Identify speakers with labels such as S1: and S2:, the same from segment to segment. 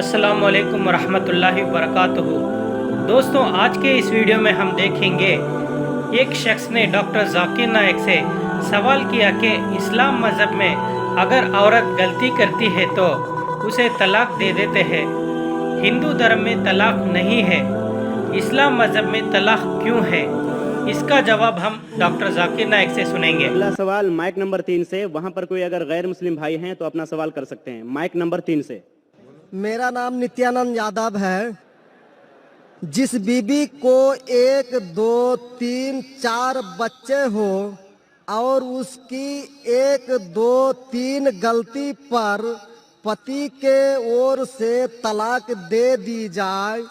S1: अस्सलाम वालेकुम रहमतुल्लाहि वबरकातुहू। दोस्तों, आज के इस वीडियो में हम देखेंगे एक शख्स ने डॉक्टर जाकिर नाइक से सवाल किया कि इस्लाम मज़हब में अगर औरत गलती करती है तो उसे तलाक दे देते हैं। हिंदू धर्म में तलाक नहीं है, इस्लाम मज़हब में तलाक क्यों है? इसका जवाब हम डॉक्टर जाकिर नाइक से सुनेंगे।
S2: अगला सवाल माइक नंबर 3 से। वहां पर कोई अगर गैर मुस्लिम भाई हैं तो अपना सवाल कर सकते हैं। माइक नंबर 3 से।
S3: मेरा नाम नित्यानंद यादव है। जिस बीबी को 1, 2, 3, 4 बच्चे हो और उसकी 1, 2, 3 गलती पर पति के ओर से तलाक दे दी जाए,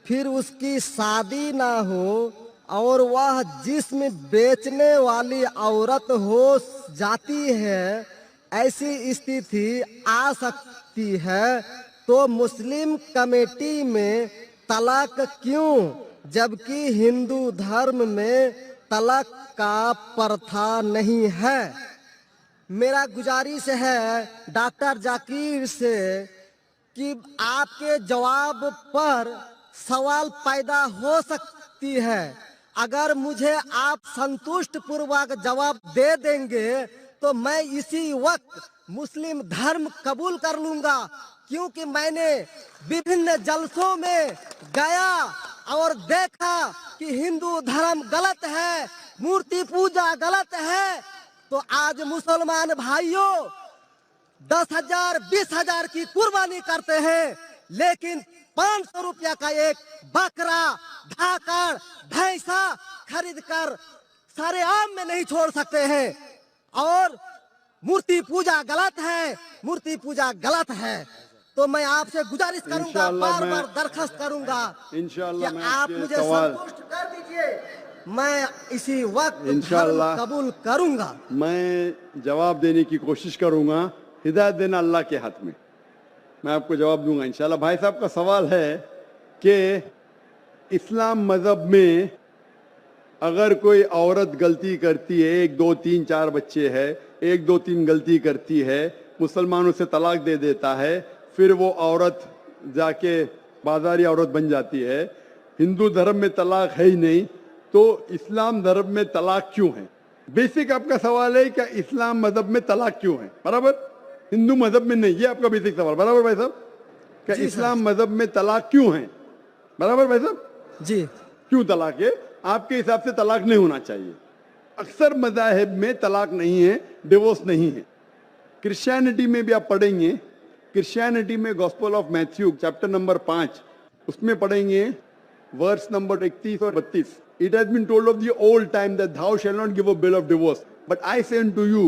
S3: फिर उसकी शादी ना हो और वह जिस्म बेचने वाली औरत हो जाती है, ऐसी स्थिति आ सकती है, तो मुस्लिम कमेटी में तलाक क्यों, जबकि हिंदू धर्म में तलाक का प्रथा नहीं है? मेरा गुजारिश है डॉक्टर जाकिर से कि आपके जवाब पर सवाल पैदा हो सकती है। अगर मुझे आप संतुष्ट पूर्वक जवाब दे देंगे तो मैं इसी वक्त मुस्लिम धर्म कबूल कर लूंगा, क्योंकि मैंने विभिन्न जलसों में गया और देखा कि हिंदू धर्म गलत है, मूर्ति पूजा गलत है। तो आज मुसलमान भाइयों 10,000 20,000 की कुर्बानी करते हैं, लेकिन 500 रुपया का एक बकरा, धाकड़, भैंसा खरीद कर सारे आम में नहीं छोड़ सकते हैं। और मूर्ति पूजा गलत है, मूर्ति पूजा गलत है। तो मैं आपसे गुजारिश करूंगा, बार बार दरखास्त करूंगा
S4: इंशाअल्लाह
S3: कि आप मुझे संतुष्ट कर दीजिए। मैं इसी वक्त
S4: इंशाअल्लाह
S3: कबूल करूंगा।
S4: मैं जवाब देने की कोशिश करूंगा। हिदायत देना अल्लाह के हाथ में, मैं आपको जवाब दूंगा इंशाअल्लाह। भाई साहब का सवाल है कि इस्लाम मज़हब में अगर कोई औरत गलती करती है, 1, 2, 3, 4 बच्चे है, 1, 2, 3 गलती करती है, मुसलमान उसे तलाक दे देता है, फिर वो औरत जाके बाजारी औरत बन जाती है। हिंदू धर्म में तलाक है ही नहीं, तो इस्लाम धर्म में तलाक क्यों है? बेसिक आपका सवाल है कि इस्लाम मज़हब में तलाक क्यों है, बराबर? हिंदू मज़हब में नहीं, ये आपका बेसिक सवाल, बराबर भाई साहब? क्या इस्लाम मज़हब में तलाक क्यों है, बराबर भाई साहब?
S3: जी।
S4: क्यों तलाक है? आपके हिसाब से तलाक नहीं होना चाहिए। अक्सर मज़ाहिब में तलाक नहीं है, डिवोर्स नहीं है। क्रिश्चियनिटी में भी आप पढ़ेंगे, क्रिश्चियनिटी में gospel of Matthew chapter number 5 उसमें पढ़ेंगे वर्स नंबर 31 और 32। It has been told of the old time that thou shall not give a bill of divorce but I say unto you।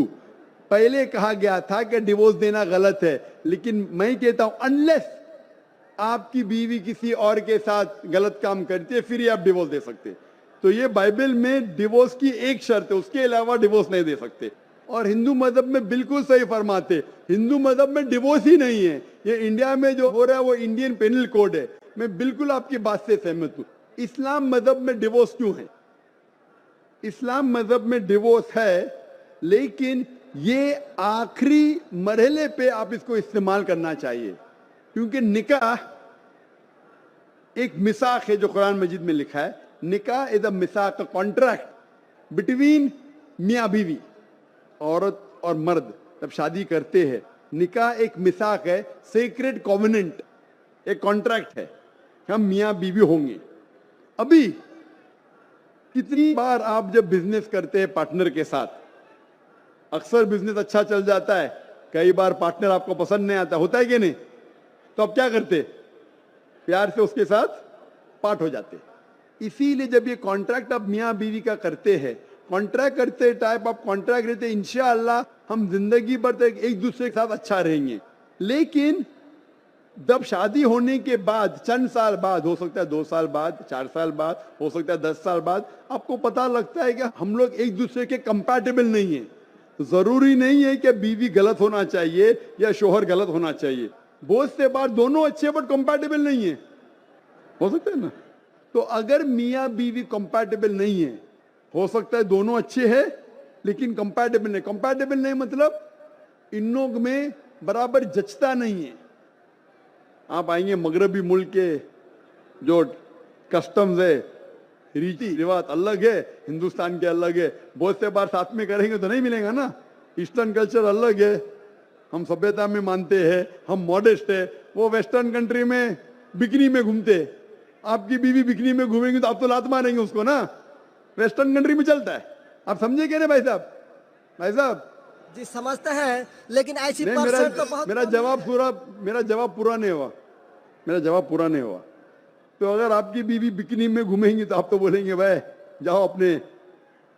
S4: पहले कहा गया था कि डिवोर्स देना गलत है, लेकिन मैं कहता हूं अनलेस आपकी बीवी किसी और के साथ गलत काम करती है, फिर ही आप डिवोर्स दे सकते। तो ये बाइबल में डिवोर्स की एक शर्त है, उसके अलावा डिवोर्स नहीं दे सकते। और हिंदू मजहब में बिल्कुल सही फरमाते, हिंदू मजहब में डिवोर्स ही नहीं है। ये इंडिया में जो हो रहा है वो इंडियन पेनल कोड है। मैं बिल्कुल आपकी बात से सहमत हूं। इस्लाम मजहब में डिवोर्स क्यों है? इस्लाम मजहब में डिवोर्स है, लेकिन ये आखिरी मरहले पे आप इसको इस्तेमाल करना चाहिए, क्योंकि निकाह एक मिसाक है जो कुरान मजीद में लिखा है। निकाह इज अ मिसाक, अ कॉन्ट्रैक्ट बिटवीन मियाँ बीवी, औरत और मर्द जब शादी करते हैं। निकाह एक मिसाक है, सेक्रेड कॉवेनेंट, एक कॉन्ट्रैक्ट है, हम मियाँ बीवी होंगे। अभी कितनी बार आप जब बिजनेस करते हैं पार्टनर के साथ, अक्सर बिजनेस अच्छा चल जाता है, कई बार पार्टनर आपको पसंद नहीं आता, होता है कि नहीं? तो आप क्या करते? प्यार से उसके साथ पार्ट हो जाते। इसीलिए जब ये कॉन्ट्रैक्ट आप मियाँ बीवी का करते हैं, कॉन्ट्रैक्ट करते टाइप आप कॉन्ट्रैक्ट रहते, इंशाअल्लाह हम जिंदगी भर तक एक दूसरे के साथ अच्छा रहेंगे। लेकिन जब शादी होने के बाद चंद साल बाद, हो सकता है 2 साल बाद, 4 साल बाद, हो सकता है 10 साल बाद, आपको पता लगता है कि हम लोग एक दूसरे के कंपैटिबल नहीं है। तो जरूरी नहीं है कि बीवी गलत होना चाहिए या शोहर गलत होना चाहिए। बहुत से बार दोनों अच्छे बट कंपैटिबल नहीं है, हो सकता है ना? तो अगर मियाँ बीवी कंपैटिबल नहीं है, हो सकता है दोनों अच्छे हैं लेकिन कंपैटिबल नहीं। कंपैटिबल नहीं मतलब इन लोग में बराबर जचता नहीं है। आप आएंगे मगरबी मुल्क के जो कस्टम्स है, रीति रिवाज अलग है, हिंदुस्तान के अलग है। बहुत से बार साथ में करेंगे तो नहीं मिलेगा ना। ईस्टर्न कल्चर अलग है, हम सभ्यता में मानते हैं, हम मॉडेस्ट है। वो वेस्टर्न कंट्री में बिकनी में घूमते, आपकी बीवी बिकनी में घूमेंगी तो आप तो लात मारेंगे उसको ना। वेस्टर्न कंट्री में चलता है। आप समझे क्या भाई साहब? भाई साहब
S3: जी समझते हैं, लेकिन ऐसी
S4: नहीं,
S3: परसेंट तो बहुत
S4: मेरा
S3: कम
S4: जवाब
S3: है।
S4: पूरा नहीं हुआ। मेरा जवाब पूरा नहीं हुआ। तो अगर आपकी बीवी बिकनी में घूमेंगी तो आप तो बोलेंगे भाई जाओ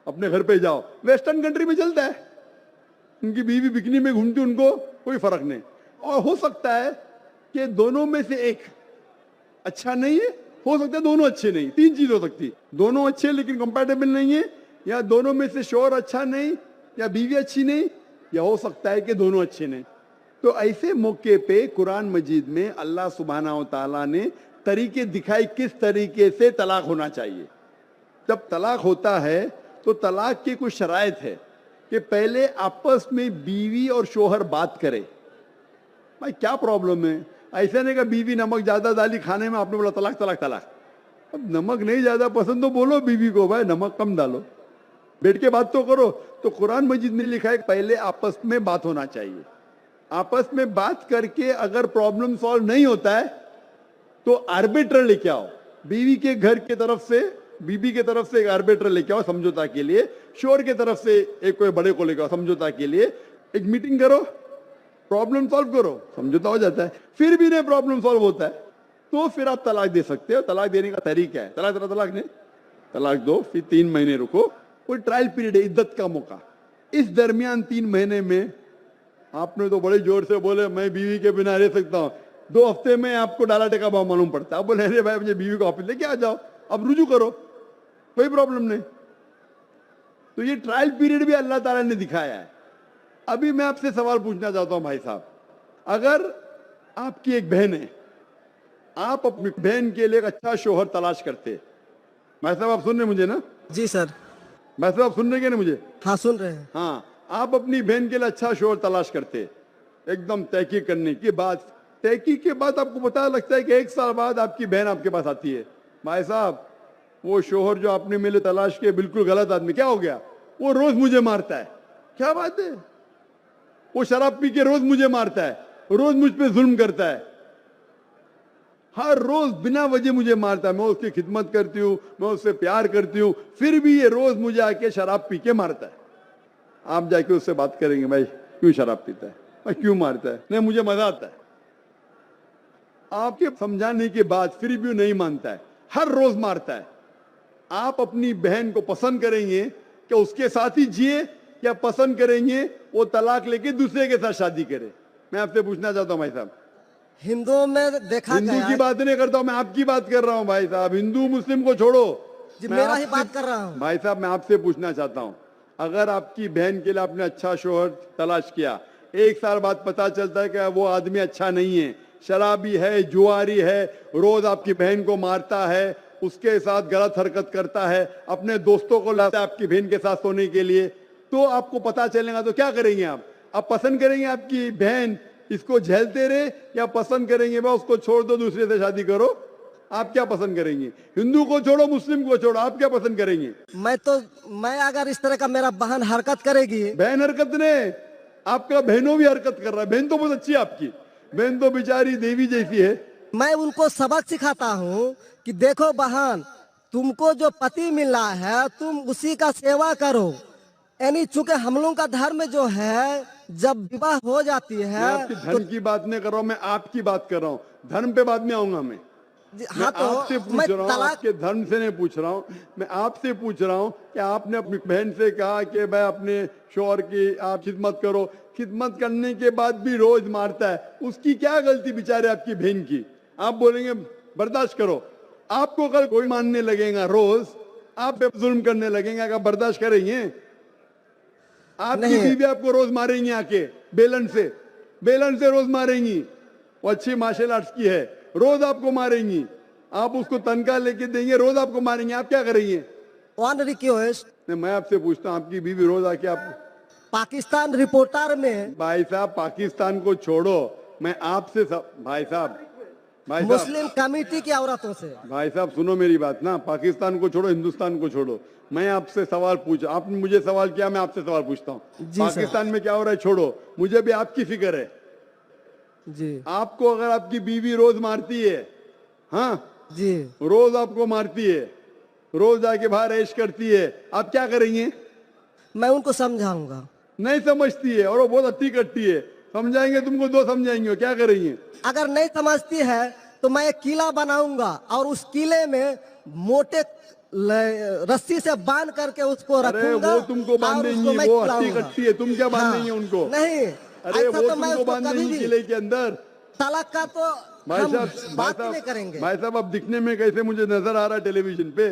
S4: अपने घर पे जाओ। वेस्टर्न कंट्री में चलता है, उनकी बीवी बिकनी में घूमती, उनको कोई फर्क नहीं। और हो सकता है कि दोनों में से एक अच्छा नहीं है, हो सकता है दोनों अच्छे नहीं। तीन चीज हो सकती, दोनों अच्छे लेकिन कंपैटिबल नहीं है, या दोनों में से शोहर अच्छा नहीं, या बीवी अच्छी नहीं, या हो सकता है कि दोनों अच्छे नहीं। तो ऐसे मौके पे कुरान मजीद में अल्लाह सुब्हानहू तआला ने तरीके दिखाए किस तरीके से तलाक होना चाहिए। जब तलाक होता है तो तलाक की कुछ शराइत है कि पहले आपस में बीवी और शोहर बात करे। भाई क्या प्रॉब्लम है? ऐसा नहीं कि बीवी नमक ज्यादा डाली खाने में, आपने बोला तलाक तलाक तलाक। अब नमक नहीं ज्यादा पसंद तो बोलो बीवी को भाई नमक कम डालो, बैठ के बात तो करो। तो कुरान मजीद में लिखा है पहले आपस में बात होना चाहिए। आपस में बात करके अगर प्रॉब्लम सॉल्व नहीं होता है तो आर्बिट्रर लेके आओ। बीवी के घर के तरफ से, बीबी के तरफ से एक आर्बिट्रर लेके आओ समझौता के लिए, शोहर के तरफ से एक कोई बड़े को लेके आओ समझौता के लिए। एक मीटिंग करो, प्रॉब्लम सॉल्व करो, समझौता हो जाता है। फिर भी नहीं प्रॉब्लम सॉल्व होता है तो फिर आप तलाक दे सकते हो। तलाक देने का तरीका है, तलाक नहीं, तलाक दो, फिर 3 महीने रुको। कोई ट्रायल पीरियड है, इद्दत का मौका। इस दरमियान 3 महीने में आपने तो बड़े जोर से बोले मैं बीवी के बिना रह सकता हूं, 2 हफ्ते में आपको डाला टेका भाव मालूम पड़ता है। आप बोले अरे भाई मुझे बीवी को ऑफिस लेके आ जाओ, अब रुजू करो, कोई प्रॉब्लम नहीं। तो ये ट्रायल पीरियड भी अल्लाह ताला ने दिखाया है। अभी मैं आपसे सवाल पूछना चाहता हूं भाई साहब, अगर आपकी एक बहन है, आप अपनी बहन के लिए एक अच्छा शोहर तलाश करते। भाई साहब आप सुन रहे मुझे ना?
S3: जी सर।
S4: भाई साहब आप सुन रहे क्या ना मुझे?
S3: हाँ सुन रहे हैं।
S4: हाँ, आप अपनी बहन के लिए अच्छा शोहर तलाश करते, एकदम तहकीक करने के बाद। तहकीक के बाद आपको पता लगता है कि 1 साल बाद आपकी बहन आपके पास आती है, भाई साहब वो शोहर जो आपने मेरे तलाश किए बिल्कुल गलत आदमी। क्या हो गया? वो रोज मुझे मारता है। क्या बात है? वो शराब पी के रोज मुझे मारता है, रोज मुझ पे जुल्म करता है, हर रोज बिना वजह मुझे मारता है। मैं उसकी खिदमत करती हूँ, मैं उससे प्यार करती हूँ, फिर भी ये रोज मुझे आके शराब पी के मारता है। आप जाके उससे बात करेंगे भाई क्यों शराब पीता है, भाई क्यों मारता है? नहीं मुझे मजा आता है। आपके समझाने के बाद फिर भी नहीं मानता है, हर रोज मारता है। आप अपनी बहन को पसंद करेंगे कि उसके साथ ही जिए, या पसंद करेंगे वो तलाक लेके दूसरे के साथ शादी करे? मैं आपसे पूछना चाहता हूं भाई साहब।
S3: हिंदुओं में देखा
S4: हिंदू
S3: गया
S4: की
S3: है।
S4: बात नहीं करता हूं, मैं आपकी बात कर रहा हूं भाई साहब। हिंदू मुस्लिम को छोड़ो,
S3: जी
S4: मैं
S3: मेरा ही
S4: आपसे-
S3: बात कर रहा हूँ।
S4: भाई साहब मैं आपसे पूछना चाहता हूं, अगर आपकी बहन के लिए आपने अच्छा शोहर तलाश किया, 1 साल बाद पता चलता है कि वो आदमी अच्छा नहीं है, शराबी है, जुआरी है, रोज आपकी बहन को मारता है, उसके साथ गलत हरकत करता है, अपने दोस्तों को लाता है आपकी बहन के साथ सोने के लिए, तो आपको पता चलेगा तो क्या करेंगे आप पसंद करेंगे आपकी बहन इसको झेलते रहे, या पसंद करेंगे भाई उसको छोड़ दो दूसरे से शादी करो? आप क्या पसंद करेंगे? हिंदू को छोड़ो, मुस्लिम को छोड़ो, आप क्या पसंद करेंगे?
S3: मैं अगर इस तरह का मेरा बहन हरकत करेगी,
S4: बहन हरकत ने, आपका बहनों भी हरकत कर रहा है। बहन तो बहुत अच्छी है आपकी, बहन तो बेचारी देवी जैसी है।
S3: मैं उनको सबक सिखाता हूँ कि देखो बहन, तुमको जो पति मिल रहा है तुम उसी का सेवा करो। यानी चूंकि हम लोगों का धर्म जो है, जब विवाह हो जाती
S4: मैं
S3: है
S4: आपकी धर्म की बात नहीं कर रहा हूं, मैं आपकी बात कर रहा हूं। धर्म पे बाद में आऊंगा मैं
S3: हाँ तो
S4: आपसे पूछ
S3: मैं
S4: रहा हूँ,
S3: तलाक
S4: आपके धर्म से नहीं पूछ रहा हूँ। मैं आपसे पूछ रहा हूँ कि आपने अपनी बहन से कहा कि भाई अपने शौहर की आप खिदमत करो, खिदमत करने के बाद भी रोज मारता है, उसकी क्या गलती बेचारे आपकी बहन की? आप बोलेंगे बर्दाश्त करो, आपको कल कोई मानने लगेगा, रोज आप पे जुल्म करने लगेंगे, अगर बर्दाश्त करेंगे? आपकी
S3: नहीं।
S4: बीवी आपको रोज मारेंगी आके बेलन से रोज मारेंगी। वो अच्छी मार्शल आर्ट्स की है, रोज आपको मारेंगी, आप उसको तनख्वाह लेके देंगे, रोज आपको मारेंगे, आप क्या करेंगे?
S3: वन रिक्वेस्ट,
S4: नहीं मैं आपसे पूछता हूँ, आपकी बीवी रोज आके आप
S3: पाकिस्तान रिपोर्टर में
S4: भाई साहब पाकिस्तान को छोड़ो, मैं आपसे भाई साहब भाई साहब,
S3: मुस्लिम कमेटी की औरतों से।
S4: भाई साहब सुनो मेरी बात ना, पाकिस्तान को छोड़ो, हिंदुस्तान को छोड़ो, मैं आपसे सवाल पूछा, आपने मुझे सवाल किया, मैं आपसे सवाल पूछता हूँ।
S3: जी सर।
S4: पाकिस्तान में क्या हो रहा है छोड़ो, मुझे भी आपकी फिक्र है।
S3: जी
S4: आपको अगर आपकी बीवी रोज मारती है, हाँ
S3: जी
S4: रोज आपको मारती है, रोज जाके बाहर ऐश करती है, आप क्या करेंगे?
S3: मैं उनको समझाऊंगा।
S4: नहीं समझती है और वो बहुत अति करती है, समझाएंगे तुमको, दो समझाएंगे, क्या करेंगे?
S3: अगर नहीं समझती है तो मैं एक किला बनाऊंगा और उस किले में मोटे रस्सी से बांध करके उसको
S4: अरे
S3: रखूंगा।
S4: वो तुमको
S3: और
S4: बांधेंगी,
S3: उसको मैं
S4: वो अति
S3: खिलाऊंगा।
S4: करती है, तुम क्या बांधेंगे
S3: हाँ,
S4: उनको?
S3: नहीं,
S4: अरे
S3: ऐसा
S4: वो
S3: तो मैं
S4: तुमको
S3: उसको कभी
S4: बांधेंगी
S3: भी
S4: किले के अंदर।
S3: तलाक का तो
S4: भाई
S3: हम
S4: साहब,
S3: बात ही नहीं करेंगे।
S4: भाई साहब, अब दिखने में कैसे मुझे नजर आ रहा है टेलीविजन पे,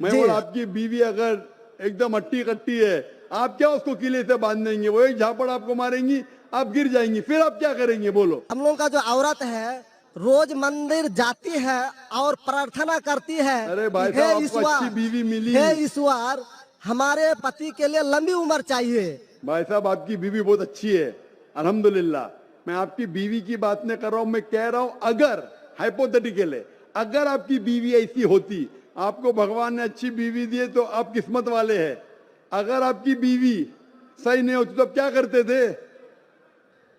S4: मैं
S3: जी।
S4: बोल आपकी बीवी अगर एकदम अट्टी कट्टी है, आप क्या उसको किले से बांध देंगे? वो एक झापड़ आपको मारेंगी, आप गिर जाएंगी, फिर आप क्या करेंगे बोलो?
S3: हम लोगों का जो औरत है रोज मंदिर जाती है और प्रार्थना करती है।
S4: अरे भाई
S3: हे
S4: साहब, आपको
S3: ईश्वर,
S4: अच्छी बीवी मिली।
S3: हे ईश्वर, हमारे पति के लिए लंबी उम्र चाहिए।
S4: भाई साहब, आपकी बीवी बहुत अच्छी है, अल्हम्दुलिल्लाह। मैं आपकी बीवी की बात नहीं कर रहा हूं, मैं कह रहा हूं अगर हाइपोथेटिकल है, अगर आपकी बीवी ऐसी होती, आपको भगवान ने अच्छी बीवी दी है तो आप किस्मत वाले हैं। अगर आपकी बीवी सही नहीं होती तो आप क्या करते थे?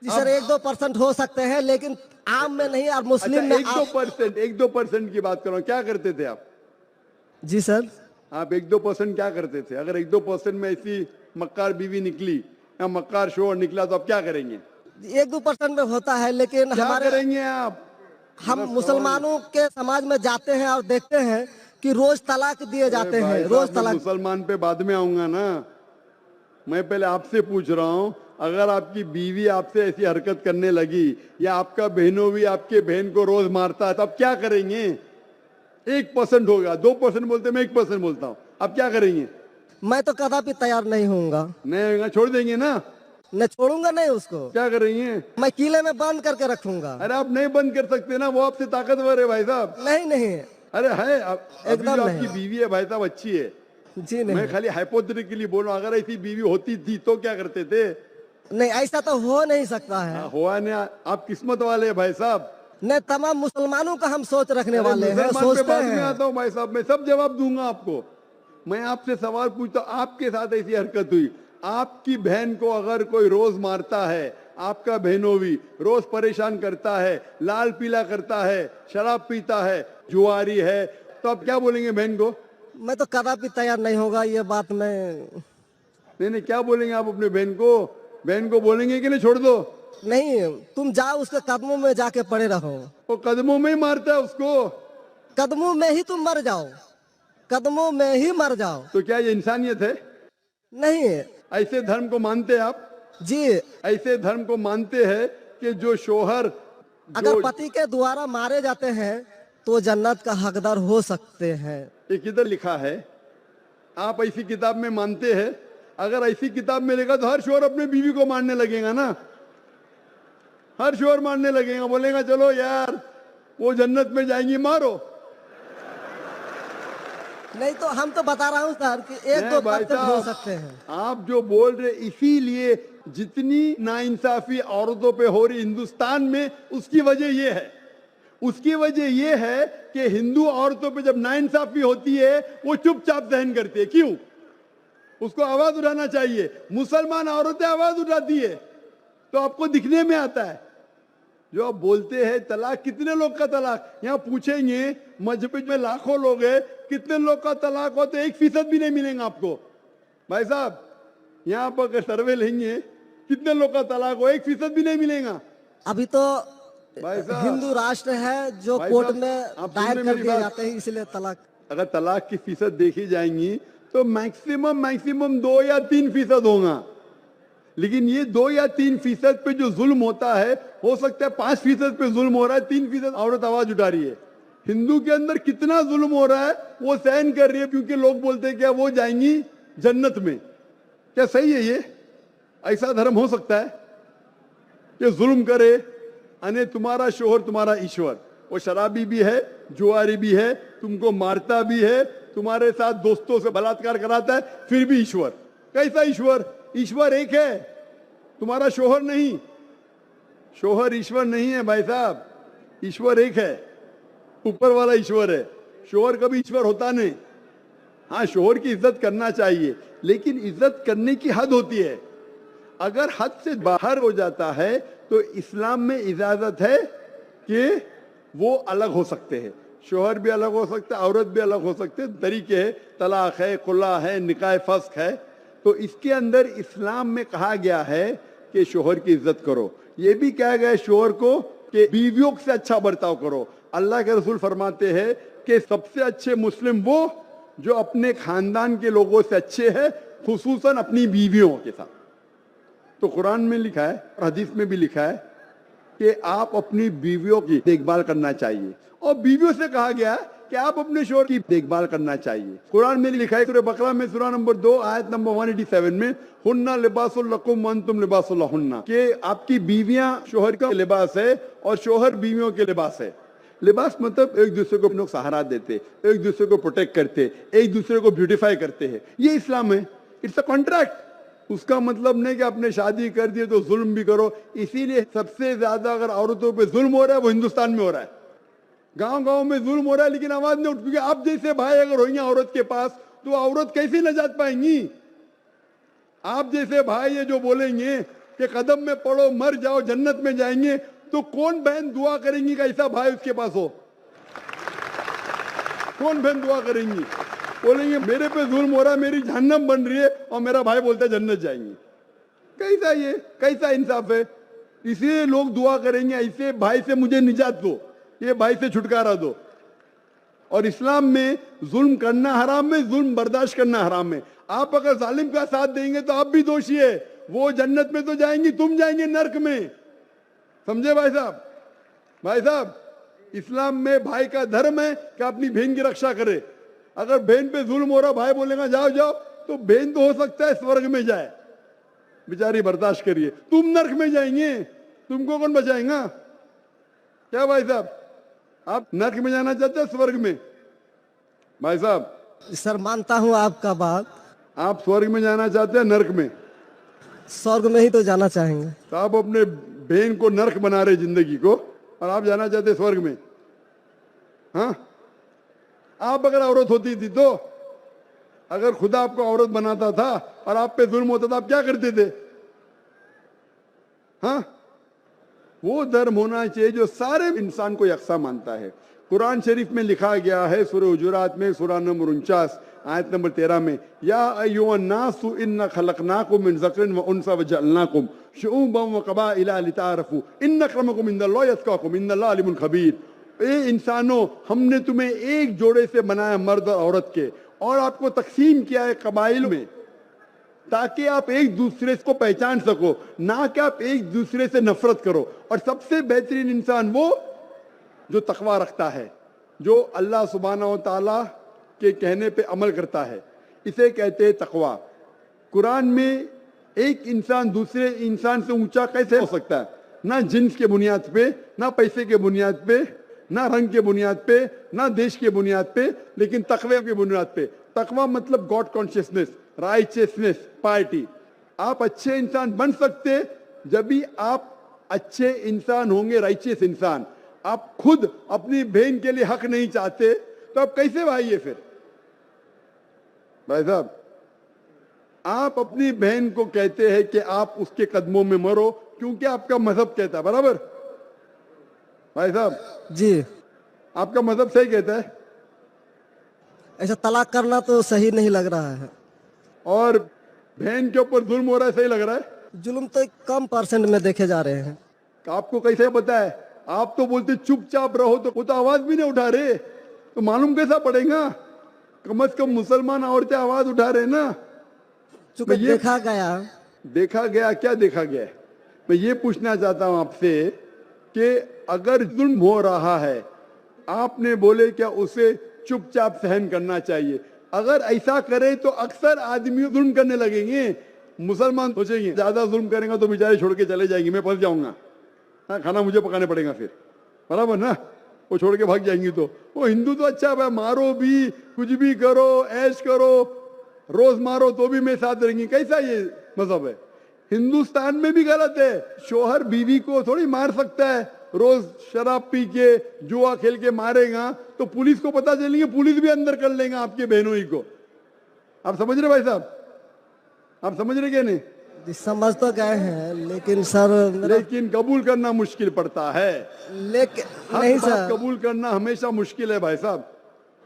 S3: जी सर, 1-2% हो सकते हैं, लेकिन आम में नहीं। और मुस्लिम
S4: अच्छा,
S3: में
S4: 1-2% की बात करो, क्या करते थे आप?
S3: जी सर,
S4: आप 1-2% क्या करते थे? अगर 1-2% में ऐसी मक्कार बीवी निकली या मक्कार शोहर निकला तो आप क्या करेंगे?
S3: 1-2% में होता है, लेकिन
S4: क्या
S3: हमारे
S4: करेंगे आप?
S3: हम मुसलमानों के समाज में जाते हैं और देखते हैं कि रोज तलाक दिए जाते
S4: अरे
S3: हैं,
S4: भाई
S3: रोज
S4: साहब, मैं
S3: तलाक।
S4: मुसलमान पे बाद में आऊंगा ना, मैं पहले आपसे पूछ रहा हूं, अगर आपकी बीवी आपसे ऐसी हरकत करने लगी या आपका बहनों भी आपके बहन को रोज मारता है तो आप क्या करेंगे? 1% होगा, 2% बोलते, मैं 1% बोलता हूं, आप क्या करेंगे?
S3: मैं तो कदापि तैयार नहीं होऊंगा।
S4: नहीं होगा, छोड़ देंगे ना?
S3: मैं छोड़ूंगा नहीं उसको,
S4: क्या करेंगे?
S3: मैं किले में बंद करके रखूंगा।
S4: अरे आप नहीं बंद कर सकते ना, वो आपसे ताकतवर है भाई साहब।
S3: नहीं नहीं,
S4: अरे है, अभी
S3: एकदम
S4: जो आपकी
S3: नहीं।
S4: बीवी है भाई साहब अच्छी है,
S3: जी नहीं,
S4: मैं खाली हाइपोथेटिकली बोल रहा हूं, अगर ऐसी बीवी होती थी तो क्या करते थे?
S3: नहीं ऐसा तो हो नहीं सकता है।
S4: हुआ नहीं, आप किस्मत वाले हैं भाई साहब।
S3: नहीं, तमाम मुसलमानों का हम सोच रखने
S4: अरे
S3: वाले हैं,
S4: मुसलमान पे
S3: सोचते
S4: बाद में
S3: हैं।
S4: आता हूँ भाई साहब, मैं सब जवाब दूंगा आपको। मैं आपसे सवाल पूछता हूं, आपके साथ ऐसी हरकत हुई, आपकी बहन को अगर कोई रोज मारता है, आपका बहनों भी रोज परेशान करता है, लाल पीला करता है, शराब पीता है, जुआरी है, तो आप क्या बोलेंगे बहन को?
S3: मैं तो कदापि तैयार नहीं होगा, ये बात मैं
S4: नहीं, क्या बोलेंगे आप अपने बहन को? बहन को बोलेंगे कि नहीं छोड़ दो?
S3: नहीं। तुम जाओ उसके कदमों में जाके पड़े रहो,
S4: वो कदमों में ही मारता है उसको,
S3: कदमों में ही तुम मर जाओ, कदमों में ही मर जाओ।
S4: तो क्या ये इंसानियत है?
S3: नहीं
S4: ऐसे धर्म को मानते हैं आप?
S3: जी,
S4: ऐसे धर्म को मानते हैं कि जो शोहर
S3: अगर पति के द्वारा मारे जाते हैं तो जन्नत का हकदार हो सकते हैं।
S4: ये किधर लिखा है? आप ऐसी किताब में मानते हैं? अगर ऐसी किताब में लिखा तो हर शोहर अपने बीवी को मारने लगेगा ना, हर शोहर मारने लगेगा, बोलेगा चलो यार वो जन्नत में जाएंगी, मारो।
S3: नहीं तो हम तो बता रहा हूँ सर कि
S4: नहीं
S3: 1-2% हो
S4: साहब,
S3: सकते हैं।
S4: आप जो बोल रहे, इसीलिए जितनी नाइंसाफी औरतों पे हो रही हिंदुस्तान में, उसकी वजह ये है, उसकी वजह ये है कि हिंदू औरतों पे जब नाइंसाफी होती है वो चुपचाप सहन करती है। क्यों? उसको आवाज उठाना चाहिए। मुसलमान औरतें आवाज उठाती है तो आपको दिखने में आता है। जो आप बोलते हैं तलाक, कितने लोग का तलाक, यहाँ पूछेंगे मजहब में लाखों लोग हैं, कितने लोग का तलाक हो तो 1% भी नहीं मिलेगा आपको। भाई साहब, यहाँ पर सर्वे लेंगे, कितने लोग का तलाक हो, 1% भी नहीं मिलेगा।
S3: अभी तो
S4: भाई साहब,
S3: हिंदू राष्ट्र है जो
S4: भाई
S3: कोर्ट
S4: साहब,
S3: में
S4: आप
S3: दायर
S4: सुन
S3: कर
S4: मेरी
S3: दिए
S4: बात।
S3: जाते हैं, इसलिए तलाक।
S4: अगर तलाक की फीसद देखी जाएंगी तो मैक्सिमम 2 या 3% होगा, लेकिन ये 2 या 3% पे जो जुल्म होता है, हो सकता है 5% पे जुल्म हो रहा है, 3% औरत आवाज उठा रही है। हिंदू के अंदर कितना जुल्म हो रहा है वो सहन कर रही है, क्योंकि लोग बोलते हैं क्या वो जाएंगी जन्नत में। क्या सही है ये? ऐसा धर्म हो सकता है? ये जुल्म करे, अने तुम्हारा शोहर तुम्हारा ईश्वर, वो शराबी भी है, जुआरी भी है, तुमको मारता भी है, तुम्हारे साथ दोस्तों से बलात्कार कराता है, फिर भी ईश्वर। कैसा ईश्वर? ईश्वर एक है, तुम्हारा शोहर नहीं। शोहर ईश्वर नहीं है भाई साहब, ईश्वर एक है। ऊपर वाला ईश्वर है, शोहर कभी ईश्वर होता नहीं। हाँ, शोहर की इज्जत करना चाहिए, लेकिन इज्जत करने की हद होती है। अगर हद से बाहर हो जाता है तो इस्लाम में इजाजत है कि वो अलग हो सकते हैं। शोहर भी अलग हो सकता है, औरत भी अलग हो सकते हैं, तरीके है, तलाक है, खुला है, निकाह फस्क है। तो इसके अंदर इस्लाम में कहा गया है कि शोहर की इज्जत करो। ये भी कहा गया है शोहर को कि बीवियों से अच्छा बर्ताव करो। अल्लाह के रसूल फरमाते हैं कि सबसे अच्छे मुस्लिम वो जो अपने खानदान के लोगों से अच्छे हैं, खुसूसन अपनी बीवियों के साथ। तो कुरान में लिखा है और हदीस में भी लिखा है कि आप अपनी बीवियों की देखभाल करना चाहिए, और बीवियों से कहा गया कि आप अपने शोहर की देखभाल करना चाहिए। कुरान में लिखा है सूरह बकरा में सूरह नंबर 2 आयत नंबर 187 में, हुन्ना लिबासुल लकुम व अंतुम लिबासुल लहुन्ना, कि आपकी बीवियां शोहर का लिबास है और शोहर बीवियों के लिबास है। लिबास मतलब एक दूसरे को लोग सहारा देते, एक दूसरे को प्रोटेक्ट करते, एक दूसरे को ब्यूटीफाई करते हैं। ये इस्लाम है। It's a contract. उसका मतलब नहीं कि आपने शादी कर दी तो जुल्म भी करो। इसीलिए सबसे ज्यादा अगर औरतों पे जुल्म हो रहा है वो हिंदुस्तान में हो रहा है। गांव गांव में जुल्म हो रहा है लेकिन आवाज नहीं उठ, क्योंकि आप जैसे भाई अगर होंगे औरत के पास तो औरत कैसे नजात पाएंगी। आप जैसे भाई ये जो बोलेंगे कि कदम में पड़ो मर जाओ जन्नत में जाएंगे, तो कौन बहन दुआ करेंगी कि ऐसा भाई उसके पास हो? कौन बहन दुआ करेंगी? बोलेंगे मेरे पे जुल्म हो रहा है, मेरी जहन्नम बन रही है, और मेरा भाई बोलता है जन्नत जाएंगे। कैसा ये, कैसा इंसाफ है? इसलिए लोग दुआ करेंगे ऐसे भाई से मुझे निजात दो, ये भाई से छुटकारा दो। और इस्लाम में जुल्म करना हराम है, जुल्म बर्दाश्त करना हराम है। आप अगर जालिम का साथ देंगे तो आप भी दोषी है। वो जन्नत में तो जाएंगी, तुम जाएंगे नर्क में। समझे भाई साहब? भाई साहब, इस्लाम में भाई का धर्म है कि अपनी बहन की रक्षा करे। अगर बहन पे जुल्म हो रहा, भाई बोलेगा जाओ जाओ, तो बहन तो हो सकता है स्वर्ग में जाए, बेचारी बर्दाश्त करिए। तुम नर्क में जाएंगे, तुमको कौन बचाएगा? क्या भाई साहब, आप नर्क में जाना चाहते हैं स्वर्ग में? भाई साहब,
S3: सर मानता हूँ आपका बात।
S4: आप स्वर्ग में जाना चाहते हैं नर्क में?
S3: स्वर्ग में ही तो जाना चाहेंगे।
S4: तो आप अपने बहन को नर्क बना रहे जिंदगी को, और आप जाना चाहते स्वर्ग में? हाँ, आप अगर औरत होती थी तो, अगर खुदा आपको औरत बनाता था और आप पे जुल्म होता था, आप क्या करते थे? हाँ, वो धर्म होना चाहिए जो सारे इंसान को यकसा मानता है। कुरान शरीफ में लिखा गया है सूरह हुजुरात में सूरह नंबर 49 आयत नंबर 13 में, या अय्युहन्नासु इन्ना खलकनाकुम मिन ज़करिन व उन्सा व जअलनाकुम शुऊबन व क़बाइला लिताअरफू इन्न अक्रमकुम इंदल्लाहि अत्क़ाकुम इन्नल्लाह अलीमुन खबीर। ए इंसानों, हमने तुम्हें एक जोड़े से बनाया, मर्द और औरत के, और आपको तकसीम किया है कबाइल में, ताकि आप एक दूसरे को पहचान सको, ना कि आप एक दूसरे से नफरत करो। और सबसे बेहतरीन इंसान वो जो तकवा रखता है, जो अल्लाह सुब्हानहू व तआला के कहने पे अमल करता है, इसे कहते हैं तकवा। कुरान में एक इंसान दूसरे इंसान से ऊंचा कैसे हो सकता है? ना जिन्स के बुनियाद पे, ना पैसे के बुनियाद पे, ना रंग के बुनियाद पे, ना देश के बुनियाद पे, लेकिन तकवे के बुनियाद पे। तकवा मतलब गॉड कॉन्शियसनेस, राइचियसनेस, पार्टी। आप अच्छे इंसान बन सकते जब भी आप अच्छे इंसान होंगे, राइचियस इंसान। आप खुद अपनी बहन के लिए हक नहीं चाहते तो आप कैसे भाई है फिर? भाई साहब, आप अपनी बहन को कहते हैं कि आप उसके कदमों में मरो क्योंकि आपका मजहब कहता है, बराबर? भाई साहब
S3: जी,
S4: आपका मजहब सही कहता है।
S3: ऐसा तलाक करना तो सही नहीं लग रहा है।
S4: और बहन के ऊपर जुल्म हो रहा है, सही लग रहा है?
S3: जुल्म तो कम परसेंट में देखे जा रहे हैं।
S4: आपको कैसे पता है? आप तो बोलते चुपचाप रहो, तो वो तो आवाज भी नहीं उठा रहे, तो मालूम कैसा पड़ेगा? कम से कम मुसलमान औरतें आवाज उठा रहे ना।
S3: चूंकि देखा गया,
S4: क्या देखा गया है? मैं ये पूछना चाहता हूं आपसे कि अगर जुल्म हो रहा है, आपने बोले क्या उसे चुपचाप सहन करना चाहिए? अगर ऐसा करे तो अक्सर आदमी जुल्म करने लगेंगे। मुसलमान सोचेंगे ज्यादा जुल्म करेंगे तो बेचारे छोड़ के चले जाएंगे, मैं फंस जाऊंगा, हाँ, खाना मुझे पकाने पड़ेगा फिर, बराबर ना? वो छोड़ के भाग जाएंगी। तो वो हिंदू तो अच्छा है, मारो भी, कुछ भी करो, ऐश करो, रोज मारो तो भी मैं साथ रहेंगी। कैसा ये मजहब है? हिंदुस्तान में भी गलत है। शोहर बीवी को थोड़ी मार सकता है, रोज शराब पी के जुआ खेल के मारेगा तो पुलिस को पता चलेंगे, पुलिस भी अंदर कर लेगा आपके बहनों ही को। आप समझ रहे भाई साहब? आप समझ रहे क्या नहीं?
S3: जी, समझ तो गए हैं, लेकिन सर
S4: लेकिन कबूल करना मुश्किल पड़ता है।
S3: लेकिन
S4: हक
S3: नहीं
S4: बात
S3: सर,
S4: कबूल करना हमेशा मुश्किल है भाई साहब।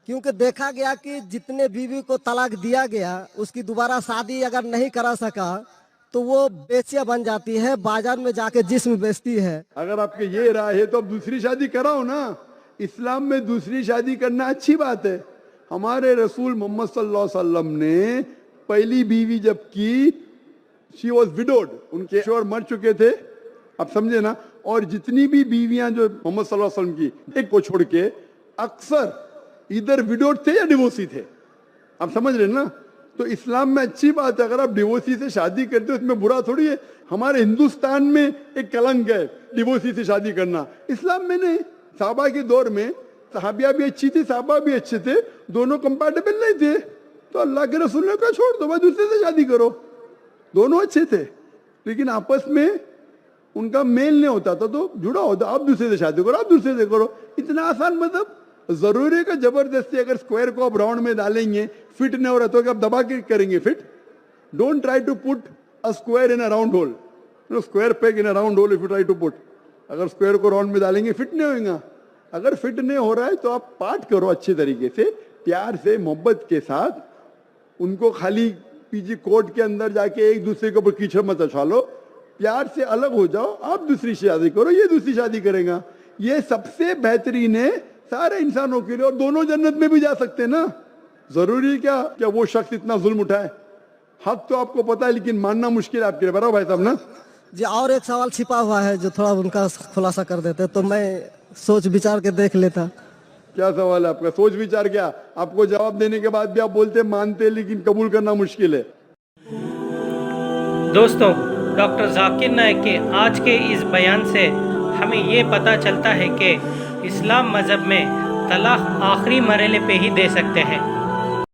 S3: क्योंकि देखा गया कि जितने बीवी को तलाक दिया गया उसकी दोबारा शादी अगर नहीं करा सका तो वो बेचिया बन जाती है, बाजार में जाके जिस्म बेचती है।
S4: अगर आपके ये राय है तो अब दूसरी शादी कराओ ना। इस्लाम में दूसरी शादी करना अच्छी बात है। हमारे रसूल मोहम्मद सल्लल्लाहु अलैहि वसल्लम ने पहली बीवी जब की, शी वॉज विडोड, उनके शोहर मर चुके थे, आप समझे ना। और जितनी भी बीवियां जो मोहम्मद सल्लल्लाहु अलैहि वसल्लम की, एक को छोड़ के अक्सर इधर विडोड थे या डिवोर्सी थे, आप समझ रहे ना। तो इस्लाम में अच्छी बात है, अगर आप डिवोर्सी से शादी करते हो उसमें बुरा थोड़ी है। हमारे हिंदुस्तान में एक कलंक है डिवोर्सी से शादी करना, इस्लाम में नहीं। साहबा के दौर में सहाबिया भी अच्छी थी, साहबा भी अच्छे थे, दोनों कंपैटिबल नहीं थे, तो अल्लाह के रसूल ने कहा छोड़ दो भाई, दूसरे से शादी करो। दोनों अच्छे थे लेकिन आपस में उनका मेल नहीं होता था, तो जुड़ा होता, आप दूसरे से शादी करो, आप दूसरे से करो। इतना आसान मतलब जरूरी है कि जबरदस्ती अगर स्क्वायर को आप राउंड में डालेंगे, फिट नहीं हो रहा तो आप दबा के करेंगे fit. Don't try to put a square in a round hole, square peg in a round hole if you try to put. अगर स्क्वायर को राउंड में डालेंगे फिट नहीं होगा। अगर फिट नहीं हो रहा है तो आप पार्ट करो अच्छे तरीके से, प्यार से, मोहब्बत के साथ। उनको खाली पीछे कोर्ट के अंदर जाके एक दूसरे के ऊपर कीचड़ मत उछालो, प्यार से अलग हो जाओ, आप दूसरी शादी करो, ये दूसरी शादी करेगा। ये सबसे बेहतरीन है सारे इंसानों के लिए, और दोनों जन्नत में भी जा सकते हैं ना। जरूरी क्या वो शख्स इतना जुल्म उठाए? हक तो आपको पता है लेकिन मानना मुश्किल है आपके लिए, बराबर भाई साहब ना।
S3: जी, और एक सवाल छिपा हुआ है जो थोड़ा उनका खुलासा कर देते तो मैं सोच विचार के देख लेता।
S4: क्या सवाल है आपका? सोच विचार क्या? आपको जवाब देने के बाद भी आप बोलते मानते लेकिन कबूल करना मुश्किल है।
S1: दोस्तों, डॉक्टर जाकिर नाइक के आज के इस बयान से हमें ये पता चलता है कि इस्लाम मज़हब में तलाक आखिरी मरहले पे ही दे सकते हैं।